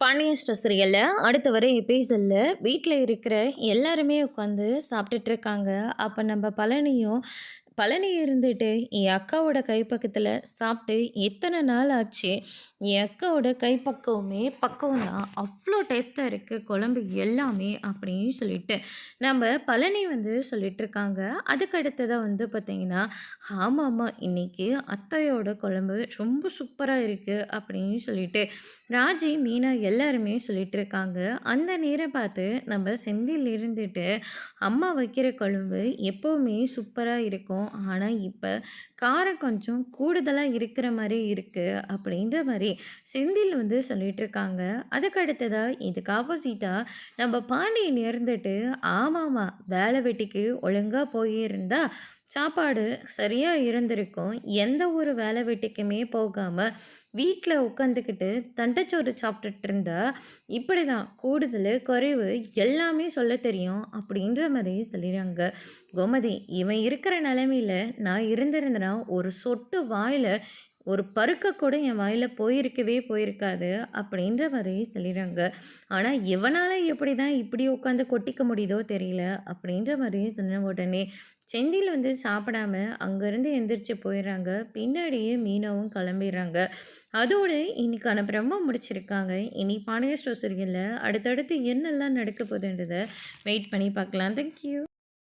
Pandian store சீரியலில் அடுத்த வர எபிசோடில் வீட்டில் இருக்கிற எல்லாருமே உட்காந்து சாப்பிட்டுட்டு இருக்காங்க. அப்போ நம்ம பழனி இருந்துட்டு என் அக்காவோட கைப்பக்கத்தில் சாப்பிட்டு எத்தனை நாள் ஆச்சு. என் அக்காவோட கைப்பக்குவமே பக்குவம் தான், அவ்வளோ டேஸ்ட்டாக இருக்குது குழம்பு எல்லாமே அப்படின்னு சொல்லிட்டு நம்ம பழனி சொல்லிட்டு இருக்காங்க. அதுக்கு அடுத்ததாக பார்த்தீங்கன்னா, ஆமாம் இன்னைக்கு அத்தையோட குழம்பு ரொம்ப சூப்பராக இருக்குது அப்படின்னு சொல்லிட்டு ராஜி மீனா எல்லாருமே சொல்லிட்டு இருக்காங்க. அந்த நேரம் பார்த்து நம்ம செந்தில் இருந்துட்டு, அம்மா வைக்கிற குழம்பு எப்போவுமே சூப்பராக இருக்கும், ஆனால் இப்போ காரம் கொஞ்சம் கூடுதலாக இருக்கிற மாதிரி இருக்குது அப்படின்ற மாதிரி செந்தில் சொல்லிட்டு இருக்காங்க. அதுக்கு அடுத்ததாக இதுக்கு ஆப்போசிட்டாக நம்ம பாண்டியன் இருந்துட்டு, ஆமாம்மா வேலை வெட்டிக்கு ஒழுங்காக போயிருந்தா சாப்பாடு சரியாக இருந்திருக்கும். எந்த ஒரு வேலை வெட்டிக்குமே போகாமல் வீட்டில் உட்காந்துக்கிட்டு தண்டச்சோறு சாப்பிட்டுட்டு இருந்தா இப்படி தான் கூடுதல் குறைவு எல்லாமே சொல்ல தெரியும் அப்படின்ற மாதிரி சொல்லிடுறாங்க. கோமதி இவன் இருக்கிற நிலைமையில நான் இருந்திருந்தேன்னா ஒரு சொட்டு வாயில் ஒரு பருக்க கூட என் வாயில் போயிருக்காது அப்படின்ற மாதிரி சொல்லிடுறாங்க. ஆனால் இவனால் எப்படி தான் இப்படி உட்காந்து கொட்டிக்க முடியுதோ தெரியல அப்படின்ற மாதிரி சொன்ன உடனே செந்தில் சாப்பிடாம அங்கேருந்து எந்திரிச்சு போயிடுறாங்க. பின்னாடியே மீனாவும் கிளம்பிடுறாங்க. அதோடு இன்னைக்கான பிரம்ம முடிச்சிருக்காங்க. இனி பாண்டிய ஸ்டோர் சீரியலில் அடுத்தடுத்து என்னெல்லாம் நடக்க போகுதுன்றதை வெயிட் பண்ணி பார்க்கலாம். தேங்க்யூ.